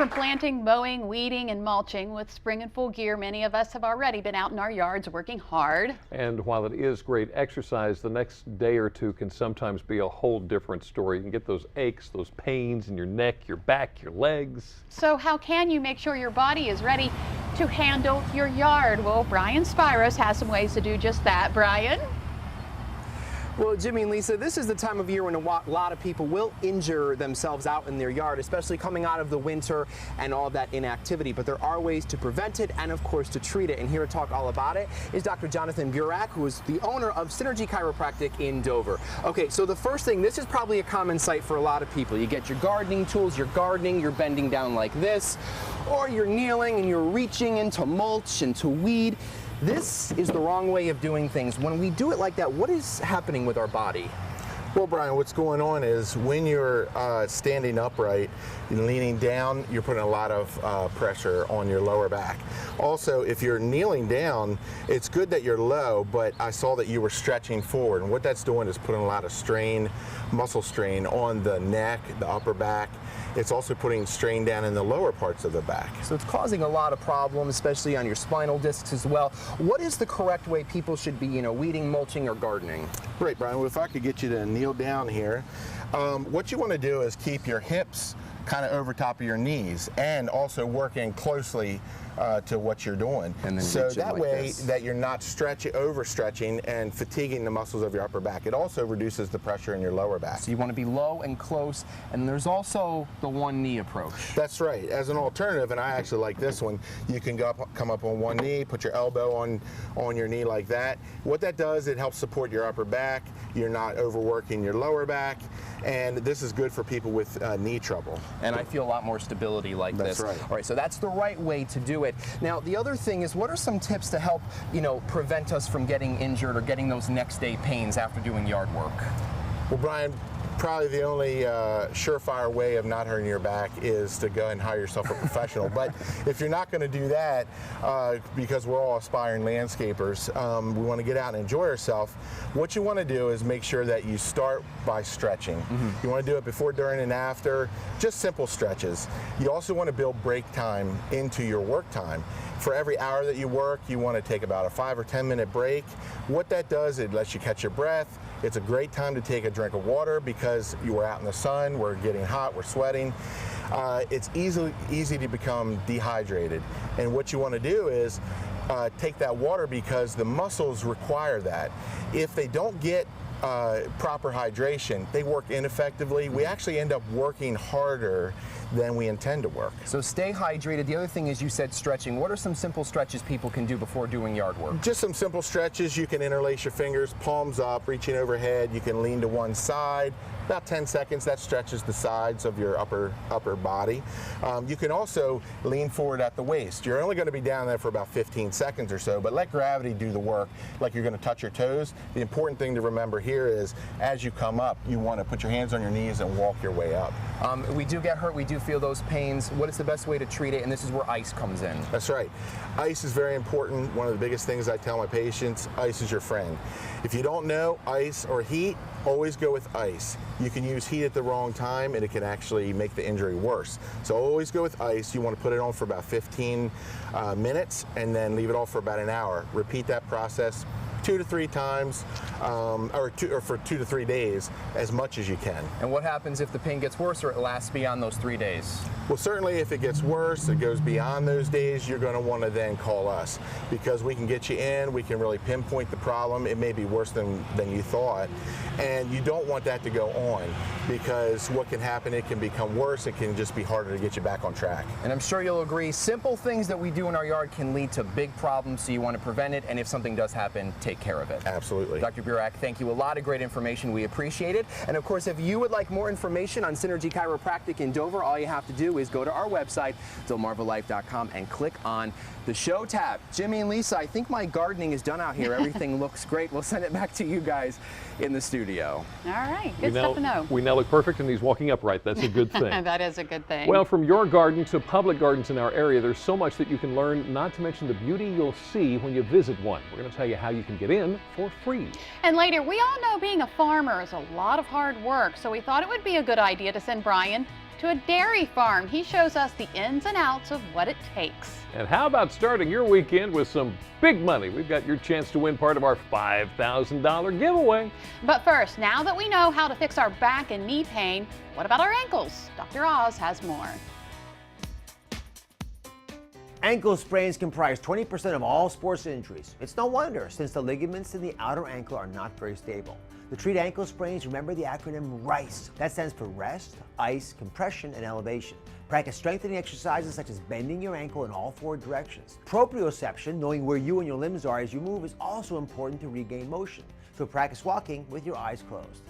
From planting, mowing, weeding, and mulching, with spring in full gear, many of us have already been out in our yards working hard. And while it is great exercise, the next day or two can sometimes be a whole different story. You can get those aches, those pains in your neck, your back, your legs. So how can you make sure your body is ready to handle your yard? Well, Brian Spiros has some ways to do just that. Brian? Well, Jimmy and Lisa, this is the time of year when a lot of people will injure themselves out in their yard, especially coming out of the winter and all of that inactivity. But there are ways to prevent it and, of course, to treat it. And here to talk all about it is Dr. Jonathan Burak, who is the owner of Synergy Chiropractic in Dover. Okay, so the first thing, this is probably a common sight for a lot of people. You get your gardening tools, you're gardening, you're bending down like this, or you're kneeling and you're reaching into mulch and to weed. This is the wrong way of doing things. When we do it like that, what is happening with our body? Well, Brian, what's going on is when you're standing upright and leaning down, you're putting a lot of pressure on your lower back. Also, if you're kneeling down, it's good that you're low, but I saw that you were stretching forward. And what that's doing is putting a lot of strain, muscle strain on the neck, the upper back. It's also putting strain down in the lower parts of the back. So it's causing a lot of problems, especially on your spinal discs as well. What is the correct way people should be, weeding, mulching, or gardening? Great, Brian. Well, if I could get you to kneel down here. What you want to do is keep your hips kind of over top of your knees and also working closely to what you're doing. And then so that like way this. that you're not overstretching and fatiguing the muscles of your upper back. It also reduces the pressure in your lower back. So you want to be low and close, and there's also the one knee approach. That's right. As an alternative, and I actually like this one, you can come up on one knee, put your elbow on your knee like that. What that does, it helps support your upper back. You're not overworking your lower back, and this is good for people with knee trouble. And I feel a lot more stability like this. That's right. All right, so that's the right way to do it. Now, the other thing is, what are some tips to help, prevent us from getting injured or getting those next day pains after doing yard work? Well, Brian, probably the only surefire way of not hurting your back is to go and hire yourself a professional. But if you're not going to do that, because we're all aspiring landscapers, we want to get out and enjoy ourselves. What you want to do is make sure that you start by stretching. You want to do it before, during, and after, just simple stretches. You also want to build break time into your work time. For every hour that you work, you want to take about a 5 or 10 minute break. What that does, it lets you catch your breath. It's a great time to take a drink of water because you were out in the sun, we're getting hot, we're sweating. It's easy to become dehydrated. And what you want to do is take that water because the muscles require that. If they don't get proper hydration, they work ineffectively. We actually end up working harder than we intend to work. So stay hydrated. The other thing is, you said stretching. What are some simple stretches people can do before doing yard work? Just some simple stretches. You can interlace your fingers, palms up, reaching overhead. You can lean to one side. About 10 seconds, that stretches the sides of your upper body. You can also lean forward at the waist. You're only going to be down there for about 15 seconds or so, but let gravity do the work like you're going to touch your toes. The important thing to remember here is, as you come up, you want to put your hands on your knees and walk your way up. We do get hurt, we do feel those pains. What is the best way to treat it? And this is where ice comes in. That's right. Ice is very important. One of the biggest things I tell my patients, ice is your friend. If you don't know ice or heat, always go with ice. You can use heat at the wrong time and it can actually make the injury worse. So always go with ice. You want to put it on for about 15 minutes and then leave it off for about an hour. Repeat that process 2 to 3 times, or for 2 to 3 days, as much as you can. And what happens if the pain gets worse or it lasts beyond those 3 days? Well, certainly if it gets worse, it goes beyond those days, you're going to want to then call us, because we can get you in, we can really pinpoint the problem. It may be worse than you thought, and you don't want that to go on, because what can happen, it can become worse, it can just be harder to get you back on track. And I'm sure you'll agree, simple things that we do in our yard can lead to big problems, so you want to prevent it, and if something does happen, take care of it. Absolutely. Dr. Burak, thank you. A lot of great information. We appreciate it. And of course, if you would like more information on Synergy Chiropractic in Dover, all you have to do is go to our website, delmarvalife.com, and click on the show tab. Jimmy and Lisa, I think my gardening is done out here. Everything looks great. We'll send it back to you guys in the studio. All right, good stuff to know. We now look perfect and he's walking upright. That's a good thing. That is a good thing. Well, from your garden to public gardens in our area, there's so much that you can learn, not to mention the beauty you'll see when you visit one. We're going to tell you how you can get in for free. And later, we all know being a farmer is a lot of hard work, so we thought it would be a good idea to send Brian to a dairy farm. He shows us the ins and outs of what it takes. And how about starting your weekend with some big money? We've got your chance to win part of our $5,000 giveaway. But first, now that we know how to fix our back and knee pain, what about our ankles? Dr. Oz has more. Ankle sprains comprise 20% of all sports injuries. It's no wonder, since the ligaments in the outer ankle are not very stable. To treat ankle sprains, remember the acronym RICE. That stands for rest, ice, compression, and elevation. Practice strengthening exercises such as bending your ankle in all 4 directions. Proprioception, knowing where you and your limbs are as you move, is also important to regain motion. So practice walking with your eyes closed.